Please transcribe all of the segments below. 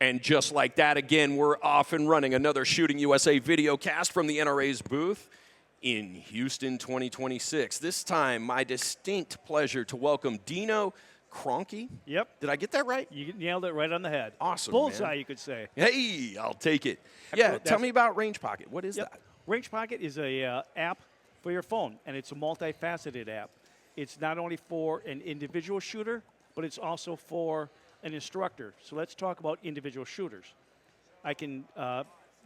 And just like that, again, we're off and running. Another Shooting USA VideoCast from the NRA's booth in Houston 2026. This time, my distinct pleasure to welcome Dino Kroenke. Yep. Did I get that right? You nailed it right on the head. Awesome, Bullseye, man. you could say. Hey, I'll take it. Yeah, tell me about Range Pocket. What is that? Range Pocket is a app for your phone, and it's a multifaceted app. It's not only for an individual shooter, but it's also for an instructor. So let's talk about individual shooters. I can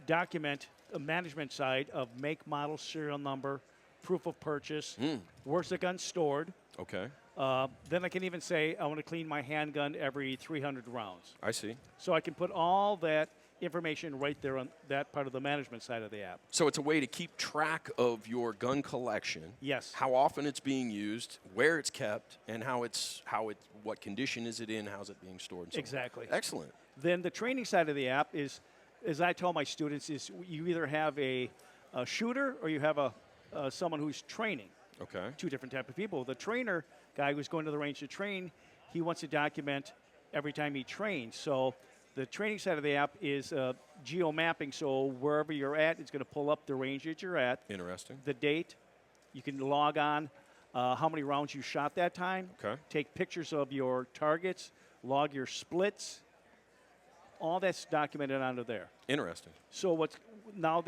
document a management side of make, model, serial number, proof of purchase, where's the gun stored. Okay. Then I can even say I want to clean my handgun every 300 rounds. I see. So I can put all that information right there on that part of the management side of the app. So it's a way to keep track of your gun collection. Yes. How often it's being used, where it's kept, and what condition is it in, how's it being stored. And so Exactly. on. Excellent. Then the training side of the app is, as I tell my students, is you either have a shooter or you have someone who's training. Okay. Two different type of people. The trainer guy who's going to the range to train, he wants to document every time he trains. So the training side of the app is geo mapping. So wherever you're at, it's going to pull up the range that you're at. Interesting. The date. You can log on how many rounds you shot that time. Okay. Take pictures of your targets. Log your splits. All that's documented onto there. Interesting. So now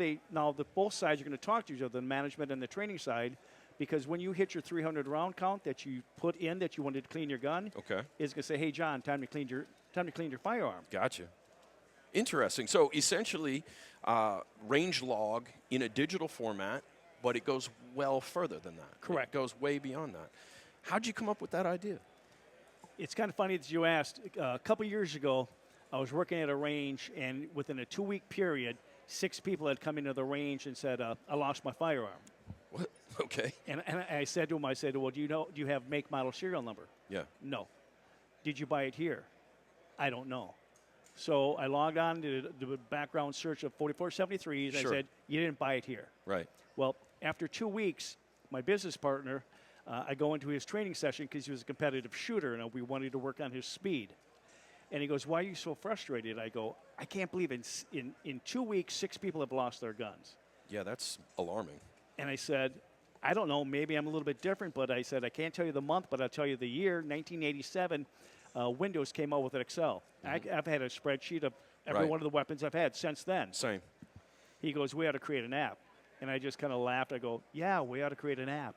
both sides are going to talk to each other, the management and the training side, because when you hit your 300 round count that you put in that you wanted to clean your gun, Okay. it's going to say, hey John, time to clean your firearm. Gotcha. Interesting. So essentially, range log in a digital format, but it goes well further than that. Correct. It goes way beyond that. How'd you come up with that idea? It's kind of funny that you asked. A couple years ago, I was working at a range, and within a 2-week period, 6 people had come into the range and said, I lost my firearm. What? Okay. And I said to him, well, do you have make, model, serial number? Yeah. No. Did you buy it here? I don't know. So I logged on to the background search of 4473s. Sure. I said, you didn't buy it here. Right. Well, after 2 weeks, my business partner, I go into his training session because he was a competitive shooter, and we wanted to work on his speed. And he goes, why are you so frustrated? I go, I can't believe in 2 weeks, 6 people have lost their guns. Yeah, that's alarming. And I said, I don't know, maybe I'm a little bit different, but I said, I can't tell you the month, but I'll tell you the year. 1987, Windows came out with an Excel. I've had a spreadsheet of every one of the weapons I've had since then. Same. He goes, we ought to create an app. And I just kind of laughed. I go, yeah, we ought to create an app.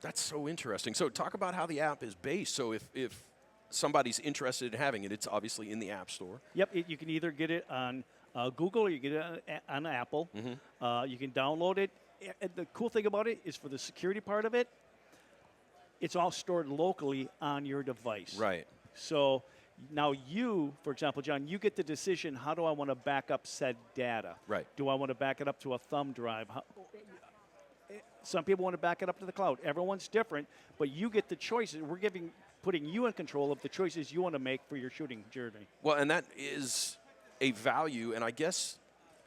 That's so interesting. So talk about how the app is based. So if somebody's interested in having it, it's obviously in the App Store. Yep, you can either get it on Google or you get it on Apple. You can download it. The cool thing about it is for the security part of it, it's all stored locally on your device. Right. So now you, for example, John, you get the decision, how do I want to back up said data? Right. Do I want to back it up to a thumb drive? Some people want to back it up to the cloud. Everyone's different, but you get the choices. We're putting you in control of the choices you want to make for your shooting journey. Well, and that is a value, and I guess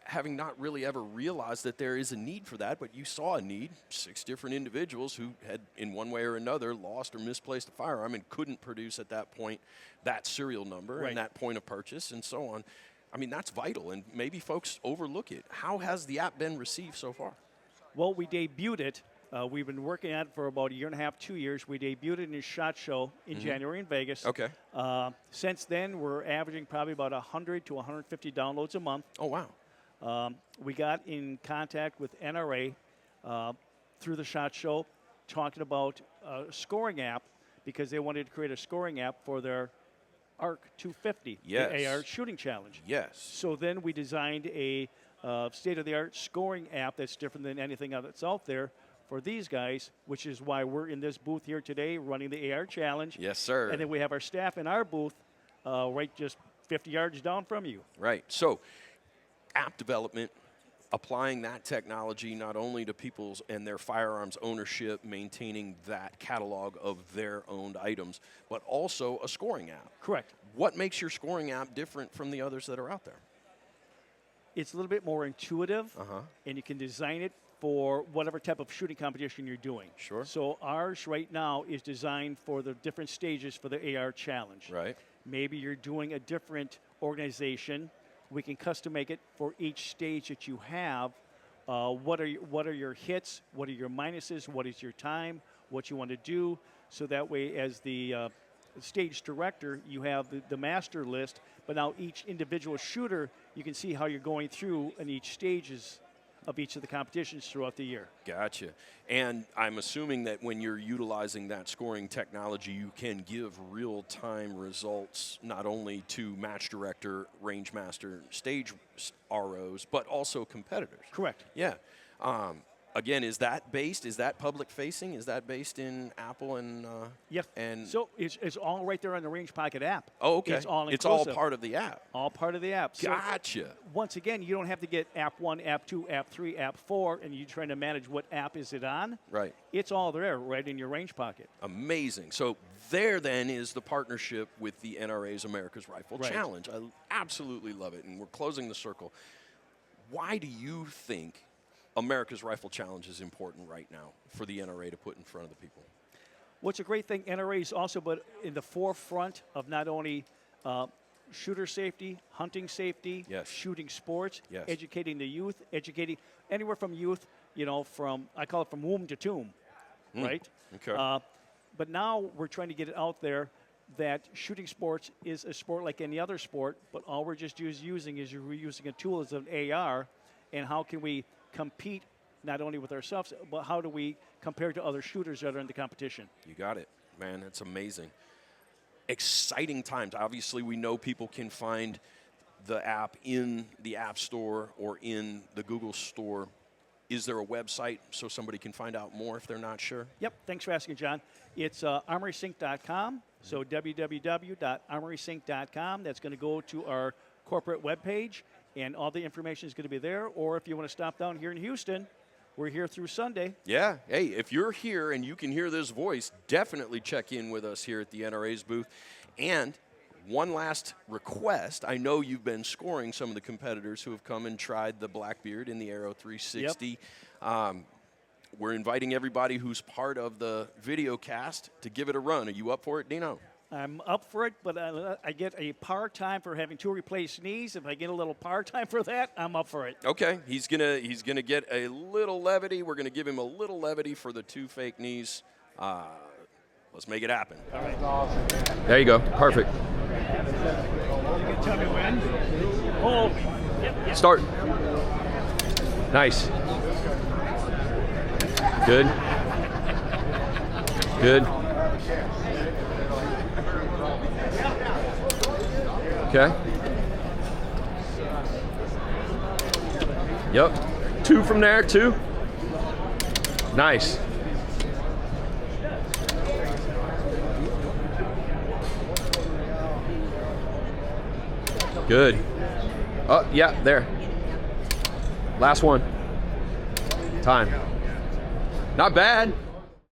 having not really ever realized that there is a need for that, but you saw a need, 6 different individuals who had, in one way or another, lost or misplaced a firearm and couldn't produce at that point that serial number and that point of purchase and so on. I mean, that's vital, and maybe folks overlook it. How has the app been received so far? Well, we debuted it. We've been working on it for about 1.5 years, 2 years. We debuted it in a SHOT Show in January in Vegas. Okay. Since then, we're averaging probably about 100 to 150 downloads a month. Oh, wow. We got in contact with NRA through the SHOT Show, talking about a scoring app because they wanted to create a scoring app for their ARC 250, the AR shooting challenge. Yes. So then we designed a state-of-the-art scoring app that's different than anything that's out there for these guys, which is why we're in this booth here today running the AR challenge. Yes, sir. And then we have our staff in our booth right just 50 yards down from you. Right. So app development, applying that technology not only to people's and their firearms ownership, maintaining that catalog of their owned items, but also a scoring app. Correct. What makes your scoring app different from the others that are out there? It's a little bit more intuitive, and you can design it for whatever type of shooting competition you're doing. Sure. So ours right now is designed for the different stages for the AR challenge. Right. Maybe you're doing a different organization we can custom make it for each stage that you have. What are your hits? What are your minuses? What is your time? What you want to do? So that way, as the stage director, you have the master list, but now each individual shooter, you can see how you're going through in each stages of each of the competitions throughout the year. Gotcha. And I'm assuming that when you're utilizing that scoring technology, you can give real-time results not only to match director, range master, stage ROs, but also competitors. Correct. Yeah. Again, is that public facing? Is that based in Apple and? Yes. And so it's all right there on the Range Pocket app. oh, okay. It's all It's all inclusive. part of the app. All part of the app. So Gotcha. once again, you don't have to get app 1, app 2, app 3, app 4, and you're trying to manage what app is it on. Right. It's all there right in your Range Pocket. Amazing. So there then is the partnership with the NRA's America's Rifle Right. Challenge. I absolutely love it, and we're closing the circle. Why do you think America's Rifle Challenge is important right now for the NRA to put in front of the people? What's a great thing, NRA is also but in the forefront of not only shooter safety, hunting safety, Yes. shooting sports, Yes. educating the youth, educating anywhere from youth, from, I call it from womb to tomb, right? Okay. But now we're trying to get it out there that shooting sports is a sport like any other sport, but all we're just using is we're using a tool as an AR, and how can we compete not only with ourselves, but how do we compare to other shooters that are in the competition? You got it. Man, that's amazing. Exciting times. Obviously, we know people can find the app in the App Store or in the Google Store. Is there a website so somebody can find out more if they're not sure? Yep, thanks for asking, John. It's armorysync.com, so www.armorysync.com. That's going to go to our corporate webpage, and all the information is going to be there. Or if you want to stop down here in Houston, we're here through Sunday. Yeah. Hey, if you're here and you can hear this voice, definitely check in with us here at the NRA's booth. And one last request. I know you've been scoring some of the competitors who have come and tried the Blackbeard in the Aero 360. Yep. We're inviting everybody who's part of the VideoCast to give it a run. Are you up for it, Dino? I'm up for it, but I get a par time for having 2 replaced knees. If I get a little par time for that, I'm up for it. Okay, he's gonna get a little levity. We're gonna give him a little levity for the 2 fake knees. Let's make it happen. All right. There you go. Perfect. You can tell me when. Oh, yep. Start. Nice. Good. Good. Okay. Yep. 2 from there, 2. Nice. Good. Oh, yeah, there. Last one. Time. Not bad.